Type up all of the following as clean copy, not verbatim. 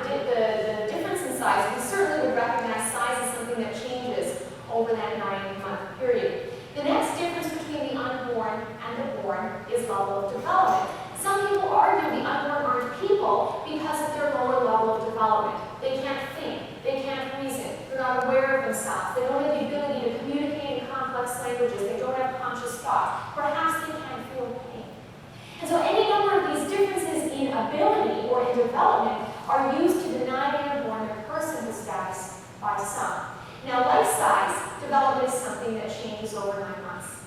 the difference in size, we certainly would recognize size as something that changes over that 9-month period. The next difference between the unborn and the born is level of development. Some people argue the unborn aren't people because of their lower level of development. They can't think, they can't reason, they're not aware of themselves, they don't have the ability to communicate in complex languages, they don't have conscious thoughts, perhaps they can't feel pain. And so any number of these differences in ability or in development are used to deny the unborn their personhood status by some. Now, life size development is something that changes over 9 months.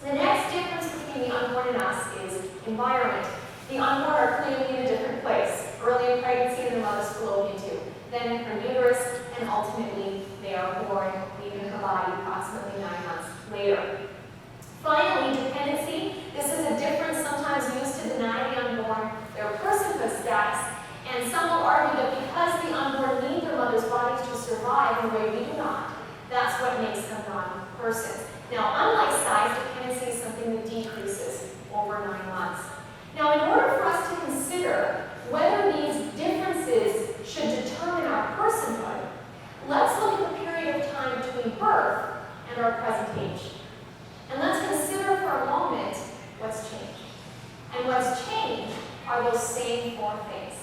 The next difference between the unborn and us is environment. The unborn are clearly in a different place, early in pregnancy in the mother's fallopian tube, then in her uterus, and ultimately they are born, leaving her body approximately 9 months later. Finally, dependency. This is a difference sometimes used to deny the unborn their personhood status. And some will argue that because the unborn need their mother's bodies to survive in a way we do not, that's what makes them non-persons. Now, unlike size, dependency is something that decreases over 9 months. Now, in order for us to consider whether these differences should determine our personhood, let's look at the period of time between birth and our present age. And let's consider for a moment what's changed. And what's changed are those same 4 things.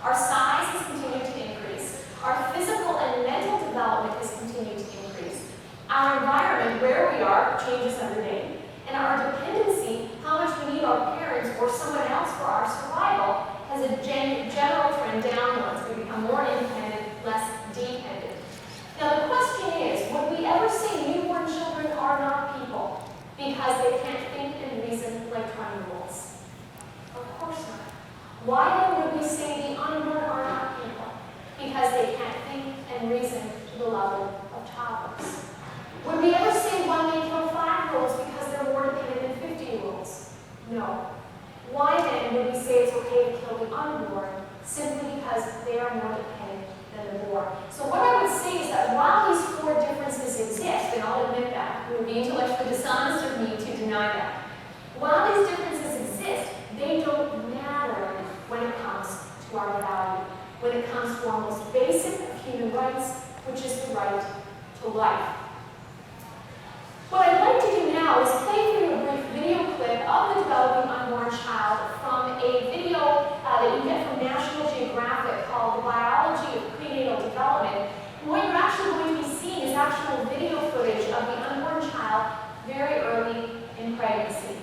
Our size has continued to increase. Our physical and mental development has continued to increase. Our environment, where we are, changes every day. And our dependency, how much we need our parents or someone else for our survival, has a general trend downwards. We become more independent, less dependent. Now the question is, would we ever say newborn children are not people because they can't think and reason like 20-year-olds? Of course not. Why then would we say the unborn are not people? Because they can't think and reason to the level of toddlers. Would we ever say one may kill 5-year-olds because they're more dependent than 50-year-olds? No. Why then would we say it's okay to kill the unborn simply because they are more dependent than the born? So what I would say is that while these 4 differences exist, and I'll admit that, it would be intellectually dishonest of me to deny that. While these differences exist, they don't matter when it comes to our value, when it comes to our most basic of human rights, which is the right to life. What I'd like to do now is play for you a brief video clip of the developing unborn child from a video that you get from National Geographic called The Biology of Prenatal Development. And what you're actually going to be seeing is actual video footage of the unborn child very early in pregnancy.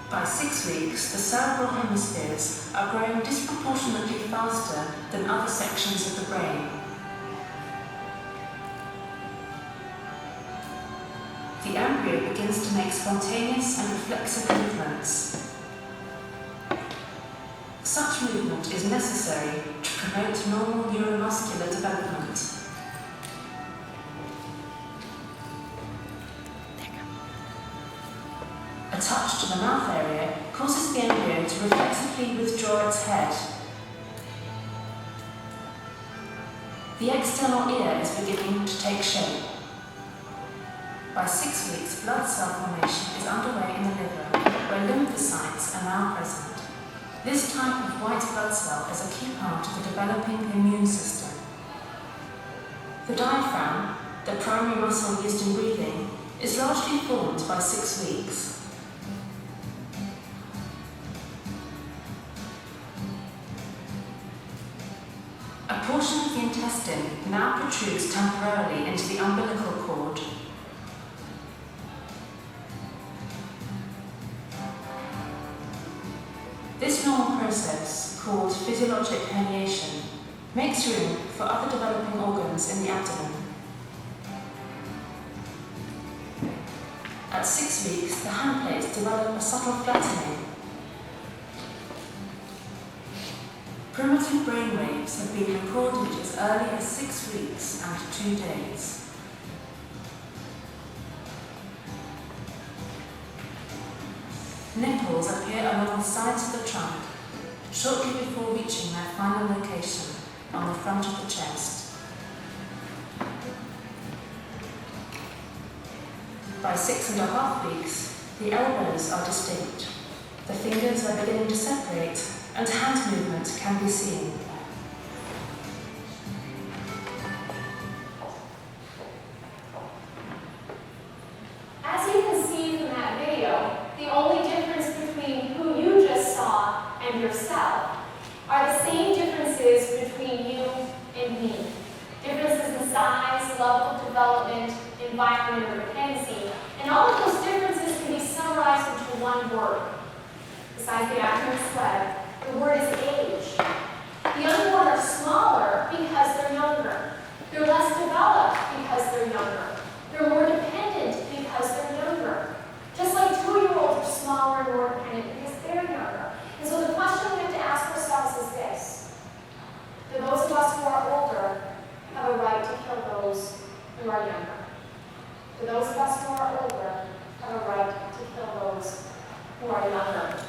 By 6 weeks, the cerebral hemispheres are growing disproportionately faster than other sections of the brain. The embryo begins to make spontaneous and reflexive movements. Such movement is necessary to promote normal neuromuscular development. A touch to the mouth area causes the embryo to reflexively withdraw its head. The external ear is beginning to take shape. By 6 weeks, blood cell formation is underway in the liver, where lymphocytes are now present. This type of white blood cell is a key part of the developing immune system. The diaphragm, the primary muscle used in breathing, is largely formed by 6 weeks. A portion of the intestine now protrudes temporarily into the umbilical cord. This normal process, called physiologic herniation, makes room for other developing organs in the abdomen. At 6 weeks, the handplates develop a subtle flattening. Primitive brain waves have been recorded as early as 6 weeks and 2 days. Nipples appear along the sides of the trunk, shortly before reaching their final location, on the front of the chest. By 6.5 weeks, the elbows are distinct. The fingers are beginning to separate, and hand movement can be seen. As you can see from that video, the only difference between who you just saw and yourself are the same differences between you and me. Differences in size, level of development, environment, or dependency. And all of those differences can be summarized into one word. Besides the acronym SLED, the word is age. The unborn are smaller because they're younger. They're less developed because they're younger. They're more dependent because they're younger. Just like 2-year-olds are smaller and more dependent because they're younger. And so the question we have to ask ourselves is this: do those of us who are older have a right to kill those who are younger? Do those of us who are older have a right to kill those who are younger?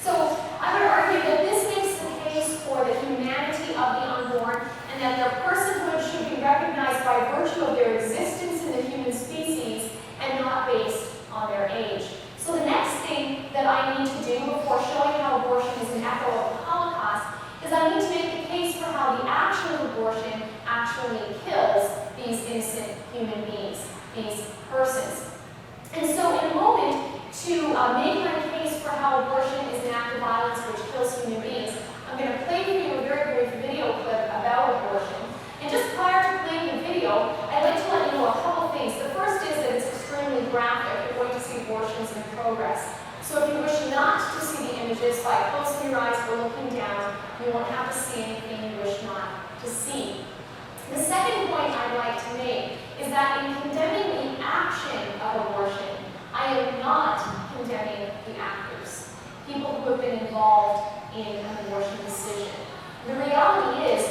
So I would argue that this makes the case for the humanity of the unborn, and that their personhood should be recognized by virtue of their existence in the human species and not based on their age. So the next thing that I need to do before showing how abortion is an echo of the Holocaust is I need to make the case for how the action of abortion actually kills these innocent human beings, these persons. And so in a moment, to make my case for how abortion is an act of violence which kills human beings, I'm going to play for you a very brief video clip about abortion. And just prior to playing the video, I'd like to let you know a couple things. The first is that it's extremely graphic. You're going to see abortions in progress. So if you wish not to see the images by closing your eyes or looking down, you won't have to see anything you wish not to see. The second point I'd like to make is that in condemning the action of abortion, I am not condemning the actors, people who have been involved in an abortion decision. The reality is,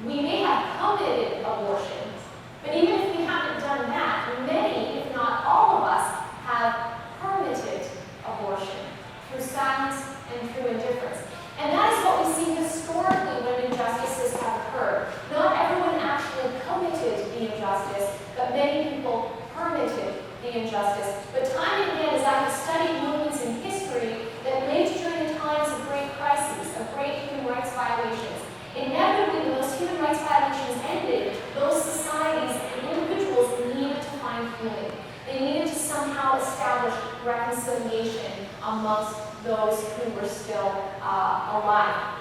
we may have committed abortions, but even if we haven't done that, many, if not all of us, have permitted abortion through silence and through indifference. And that is what we see historically when injustices have occurred. Not everyone actually committed the injustice, but many people permitted the injustice. But time and again, as I have studied movements in history that lived during times of great crises, of great human rights violations, inevitably when those human rights violations ended, those societies and individuals needed to find healing. They needed to somehow establish reconciliation amongst those who were still alive.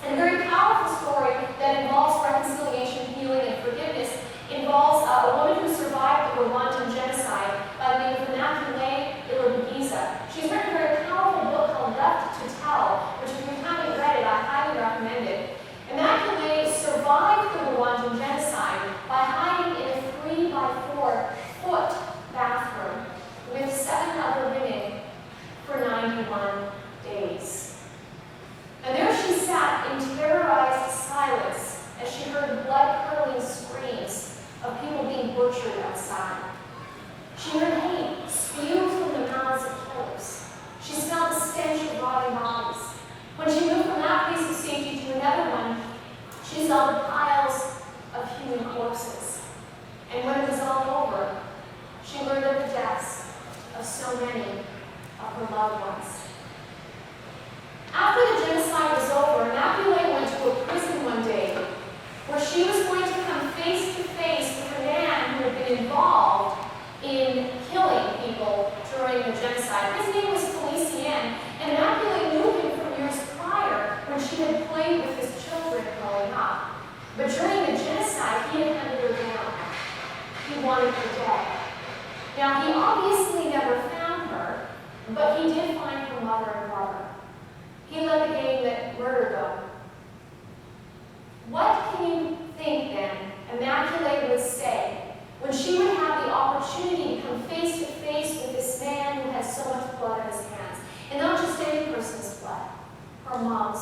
And a very powerful story that involves reconciliation, healing, and forgiveness involves a woman who survived the Rwandan genocide by the name of Immaculée. She's written a very powerful book called Left to Tell, which if you haven't read it, I highly recommend it. Immaculée survived the Rwandan genocide by hiding in a 3-by-4-foot bathroom with 7 other women for 91 days. And there she sat in terrorized silence as she heard blood-curdling screams of people being butchered outside. She heard hate spewed from the mouths of killers. She smelled the stench of rotting bodies. When she moved from that place of safety to another one, she saw the piles of human corpses. And when it was all over, she learned of the deaths of so many of her loved ones. After the genocide was over, Immaculée went to a prison one day where she was going to come face to face with a man who had been involved in killing people during the genocide. His name was Felicien, and Immaculée knew him from years prior when she had played with his children growing up. But during the genocide, he had hunted her down. He wanted her dead. Now, he obviously never found her, but he did find her mother and brother. He let the gang that murdered them. What can you think then Immaculée would say when she would have the opportunity to come face to face with this man who had so much blood on his hands? And not just any person's blood, her mom's